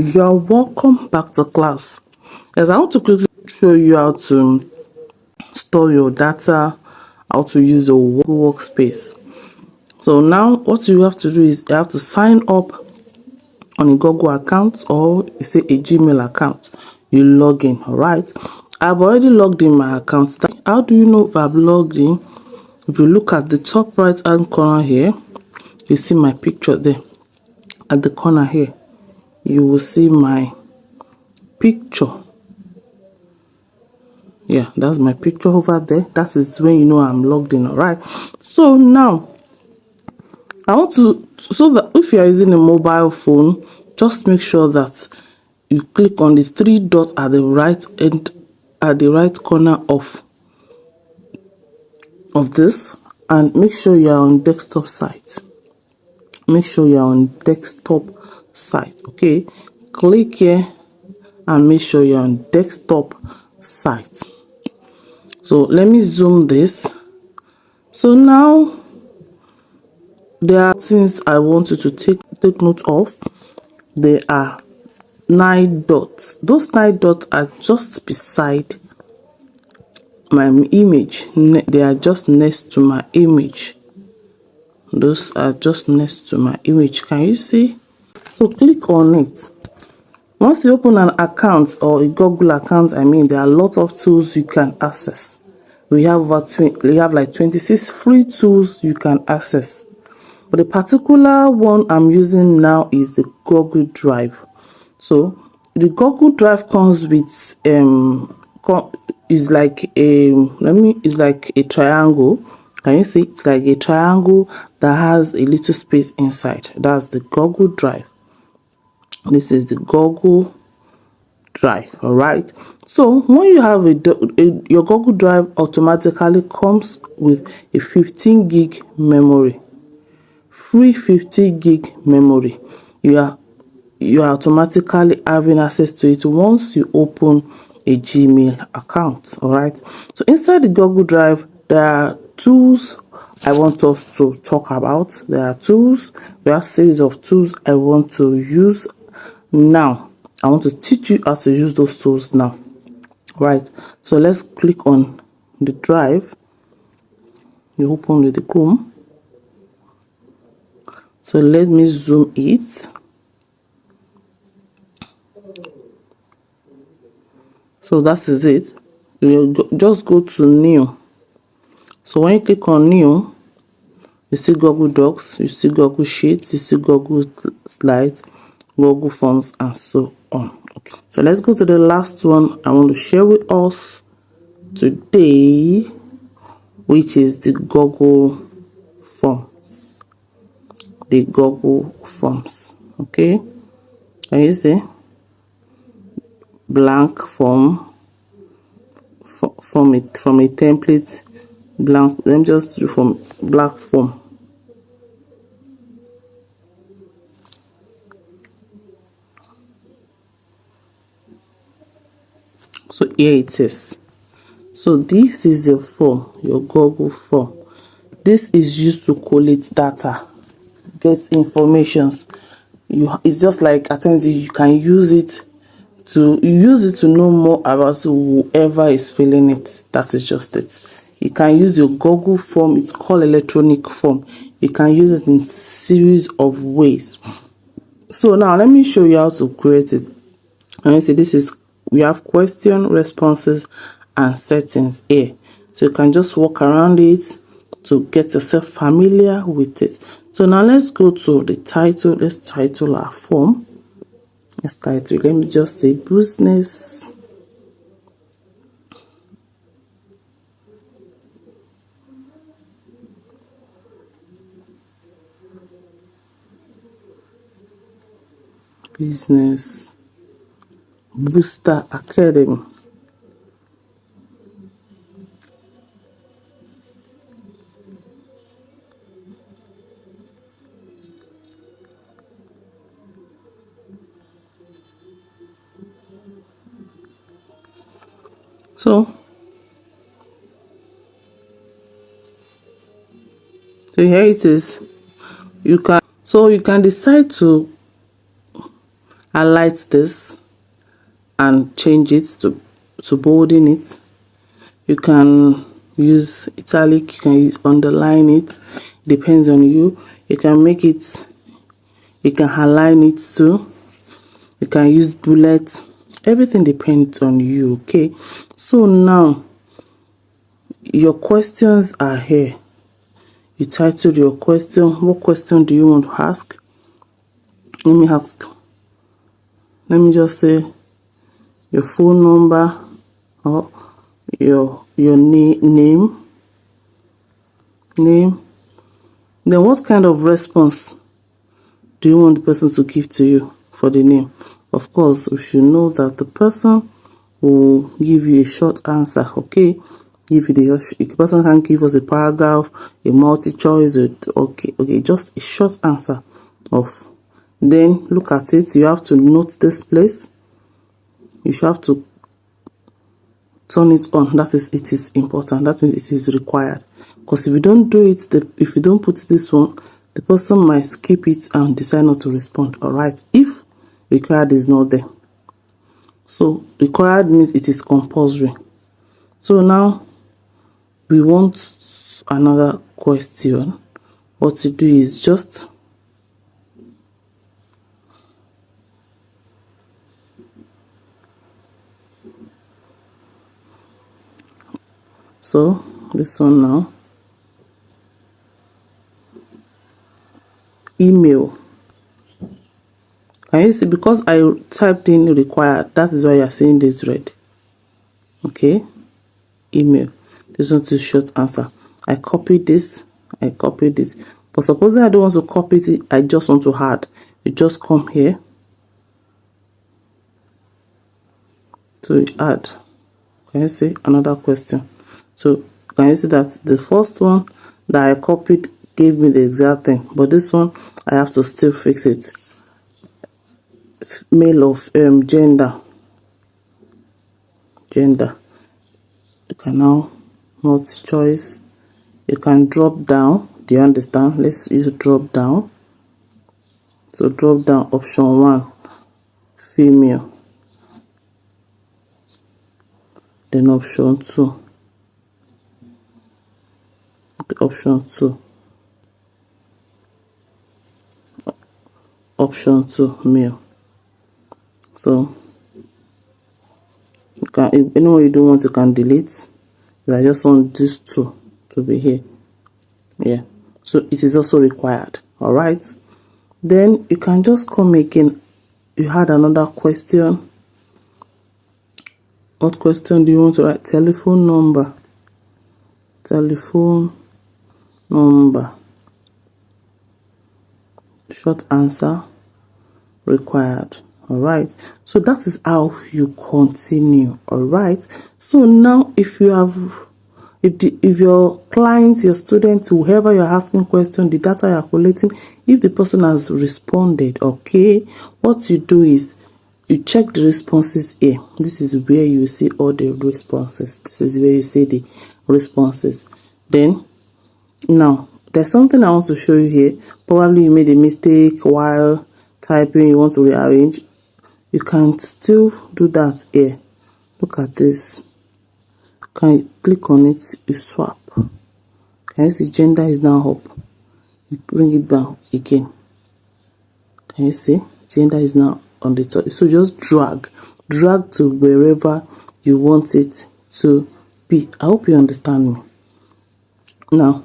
You're welcome back to class. As I want to quickly show you how to store your data, how to use your workspace. So now what you have to do is you have to sign up on a Google account or say a Gmail account. You log in, all right? I've already logged in my account. How do you know if I've logged in? If you look at the top right hand corner here, you see my picture there. At the corner here, you will see my picture. Yeah, that's my picture over there. That is when you know I'm logged in. All right, so now I want to, so that if you are using a mobile phone, just make sure that you click on the three dots at the right end, at the right corner of this, and make sure you are on desktop site. Make sure you are on desktop site. Okay, click here and make sure you're on desktop site. So let me zoom this. So now there are things I want you to take note of. There are 9 dots. Those 9 dots are just beside my image. They are just next to my image. Those are just next to my image. Can you see? So click on it. Once you open an account or a Google account, I mean, there are a lot of tools you can access. We have like 26 free tools you can access. But the particular one I'm using now is the Google Drive. So the Google Drive comes with is like a triangle. Can you see? It's like a triangle that has a little space inside. That's the Google Drive. This is the Google Drive. All right, so when you have your Google Drive automatically comes with a 15 gig memory, free 50 gig memory. You are automatically having access to it once you open a Gmail account. All right, so inside the Google Drive there are tools I want us to talk about. There are a series of tools I want to use now. I want to teach you how to use those tools now. Right, so let's click on the drive. You open with the Chrome. So let me zoom it. So that is it. You just go to new. So when you click on new, you see Google Docs, you see Google Sheets, you see Google Slides, Google Forms, and so on. Okay, so let's go to the last one I want to share with us today, which is the Google Forms. The Google Forms. Okay, can you see? Blank form from a template. Blank. Let me just do from black form. So here it is. So this is the form, your Google form. This is used to collate data, get informations. It's just like at times you can use it to know more about whoever is filling it. That is just it. You can use your Google form. It's called electronic form. You can use it in series of ways. So now let me show you how to create it. And you see, we have question, responses, and settings here. So you can just walk around it to get yourself familiar with it. So now let's go to the title. Let's title our form. Let's title. Let me just say business. Business Booster Academy. So here it is. You can decide to highlight this and change it to bolding it. You can use italic, you can use underline it, depends on you. You can make it, you can align it too, you can use bullets, everything depends on you. Okay, so now your questions are here. You titled your question. What question do you want to ask? Let me just say your phone number or your name. Then what kind of response do you want the person to give to you for the name? Of course, we should know that the person will give you a short answer. Okay, give you the person can give us a paragraph, a multi-choice, okay, just a short answer of. Then look at it. You have to note this place. You should have to turn it on. That is, it is important. That means it is required. Because if you don't do it, if you don't put this one, the person might skip it and decide not to respond. All right, if required is not there. So required means it is compulsory. So now we want another question. What to do is just so this one now, email. Can you see, because I typed in required, that is why you are seeing this red. Okay, email. This one is short answer. I copied this, but supposing I don't want to copy it, I just want to add. You just come here, so you add. Can you see another question? So can you see that the first one that I copied gave me the exact thing, but this one I have to still fix it. Male of gender. You can now multi-choice. You can drop down. Do you understand? Let's use drop down. So drop down, option 1, female. Then option 2. Option 2. Option 2, male. So you can, if anyone you don't want, you can delete. I just want these two to be here. Yeah. So it is also required. All right. Then you can just come again. You had another question. What question do you want to write? Telephone number. Telephone number. Short answer. Required. All right. So that is how you continue. All right. So now if you have, if your client, your student, whoever you're asking question, the data you're collating, if the person has responded, okay, what you do is you check the responses here. This is where you see all the responses. This is where you see the responses. Then now there's something I want to show you here. Probably you made a mistake while typing, you want to rearrange. You can still do that here. Look at this. Can you click on it? You swap. Can you see gender is now up? You bring it down again. Can you see gender is now on the top? So just drag to wherever you want it to be. I hope you understand me. Now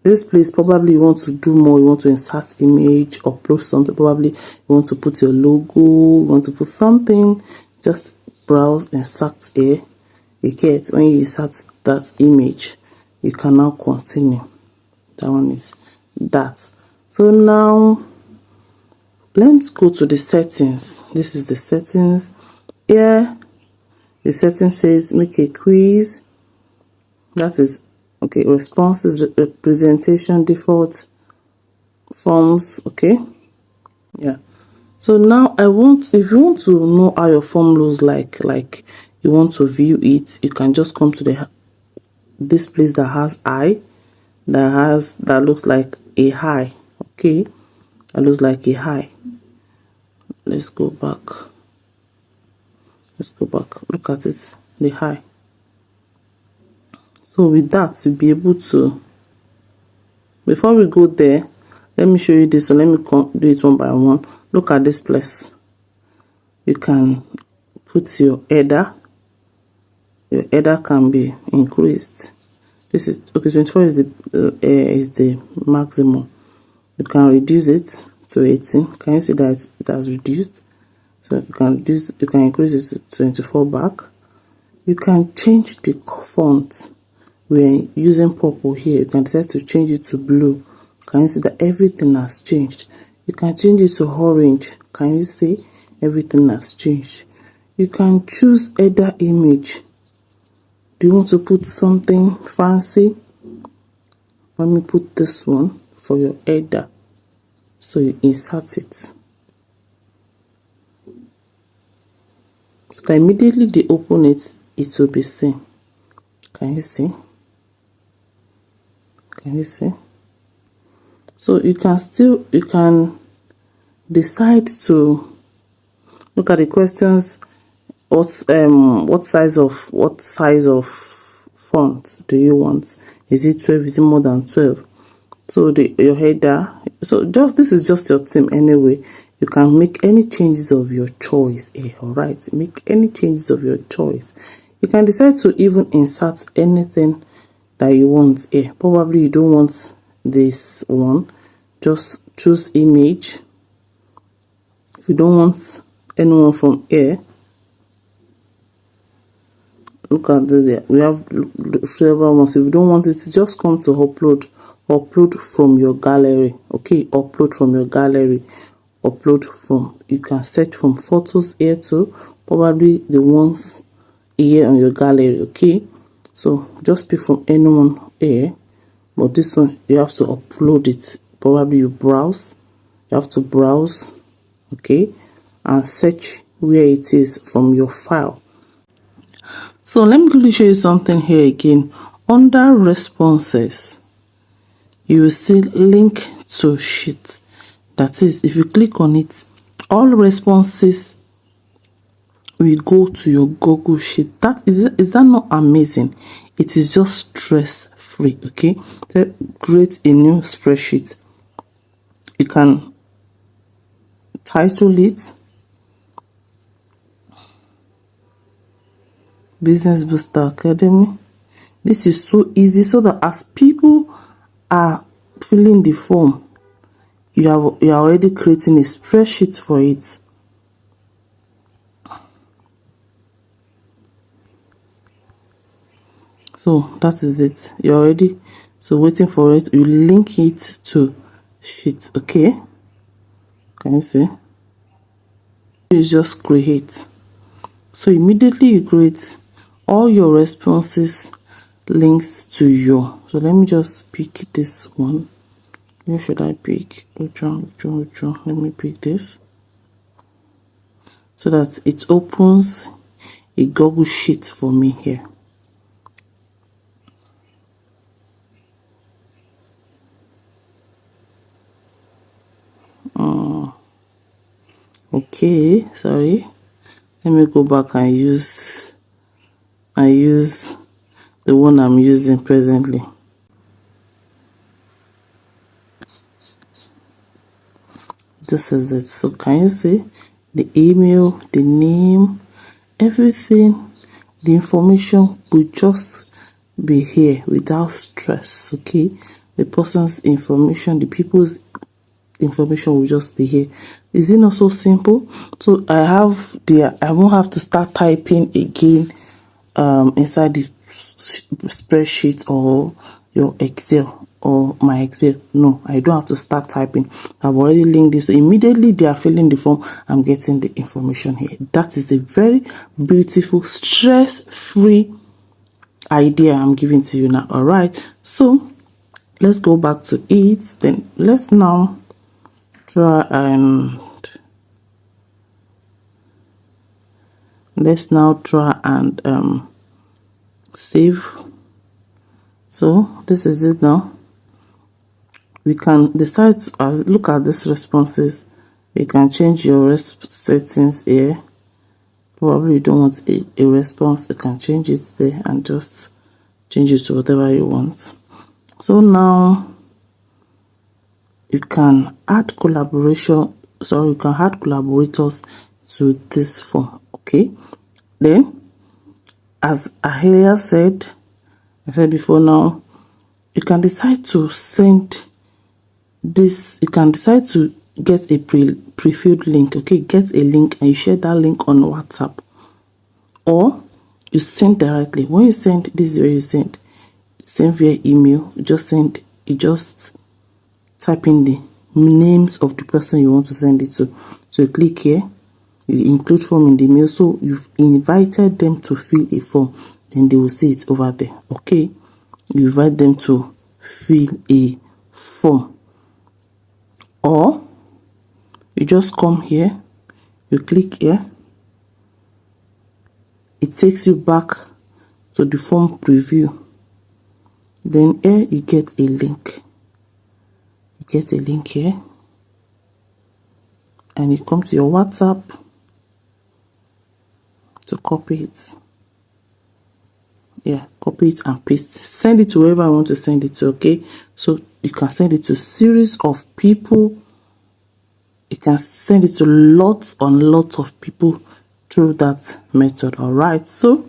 this place, probably you want to do more, you want to insert image, upload something, probably you want to put your logo, you want to put something, just browse, insert here. You get, when you insert that image, you can now continue. That one is that. So now let's go to the settings. This is the settings. Here the setting says make a quiz. That is okay. Responses, representation, default forms. Okay, yeah. So now if you want to know how your form looks like you want to view it, you can just come to this place that has eye, that looks like a eye. Okay, that looks like a eye. let's go back. Let's go back. Look at it, the high. So with that, you'll be able to, before we go there, let me show you this. So let me do it one by one. Look at this place. You can put your header. Your header can be increased. This is okay. 24 is the maximum. You can reduce it to 18. Can you see that it has reduced? So you can reduce. You can increase it to 24 back. You can change the font. We're using purple here. You can decide to change it to blue. Can you see that everything has changed? You can change it to orange. Can you see everything has changed? You can choose header image. Do you want to put something fancy? Let me put this one for your header. So you insert it. So immediately they open it, it will be seen. Can you see? Can you see? So you can decide to look at the questions. What size of font do you want? Is it 12? Is it more than 12? So your header. So this is just your theme anyway. You can make any changes of your choice here. All right, make any changes of your choice. You can decide to even insert anything that you want here. Probably you don't want this one. Just choose image. If you don't want anyone from here, look at there. We have several ones. If you don't want it, just come to upload from your gallery. Okay, upload from your gallery. Upload from, you can search from photos here too, probably the ones here on your gallery. Okay, so just pick from anyone here, but this one you have to upload it. Probably you have to browse, okay, and search where it is from your file. So let me quickly show you something here again. Under responses, you will see link to sheet. That is, if you click on it, all responses will go to your Google Sheet. Is that not amazing? It is just stress free. Okay, so create a new spreadsheet. You can title it Business Booster Academy. This is so easy, so that as people are filling the form, you are already creating a spreadsheet for it. So that is it. You're already waiting for it. You link it to sheet. Okay, can you see? You just create. So immediately you create all your responses links to your. So let me just pick this one. Where should I pick? Which one? Let me pick this, so that it opens a Google Sheet for me here. Okay, sorry. Let me go back and use the one I'm using presently. This is it. So can you see the email, the name, everything, the information will just be here without stress. Okay, the person's information, the people's information will just be here. Is it not so simple? So I won't have to start typing again inside the spreadsheet or your Excel or my Excel. No, I don't have to start typing. I've already linked this. So immediately they are filling the form, I'm getting the information here. That is a very beautiful, stress-free idea I'm giving to you now. All right, so let's go back to it. Then let's now try and save. So this is it now. We can decide to look at these responses You can change your settings here. Probably you don't want a response, you can change it there and just change it to whatever you want. So now you can add collaborators to this form. Okay, then as I earlier said, before now, you can decide to send this, you can decide to get a pre-filled link. Okay, get a link and you share that link on WhatsApp, or you send directly. When you send, this is where you send via email. You just type in the names of the person you want to send it to. So you click here, you include form in the mail. So you've invited them to fill a form, then they will see it over there. Okay, you invite them to fill a form, or you just come here, you click here, it takes you back to the form preview. Then here you get a link. You get a link here, and you come to your WhatsApp to copy it. Yeah, copy it and paste. Send it to whoever I want to send it to. Okay, so you can send it to series of people. You can send it to lots and lots of people through that method. All right, so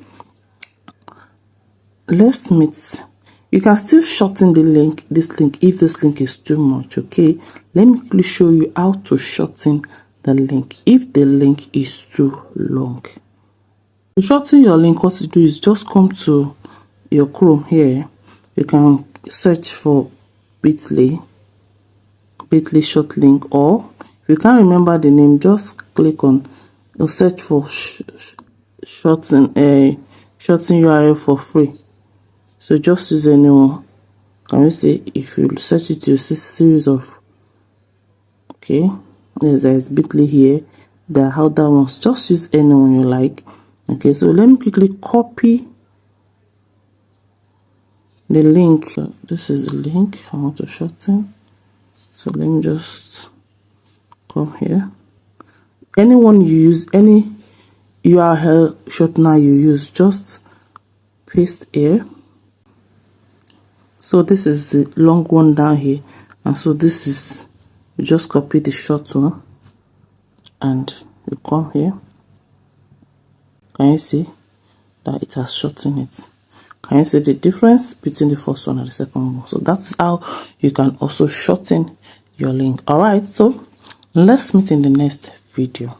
let's meet. You can still shorten the link, this link, if this link is too much. Okay, let me quickly show you how to shorten the link if the link is too long. To shorten your link, what you do is just come to your Chrome here. You can search for bit.ly short link, or if you can't remember the name, just click on search for shorten URL for free. So just use anyone. Can you see, if you search it, you see series of, okay, there's bit.ly here, there are other ones. Just use anyone you like. Okay, so let me quickly copy the link. So this is the link I want to shorten. So let me just come here. Anyone you use, any URL shortener you use, just paste here. So this is the long one down here, and so this is, you just copy the short one and you come here. Can you see that it has shortened it? Can you see the difference between the first one and the second one? So that's how you can also shorten your link. All right, so let's meet in the next video.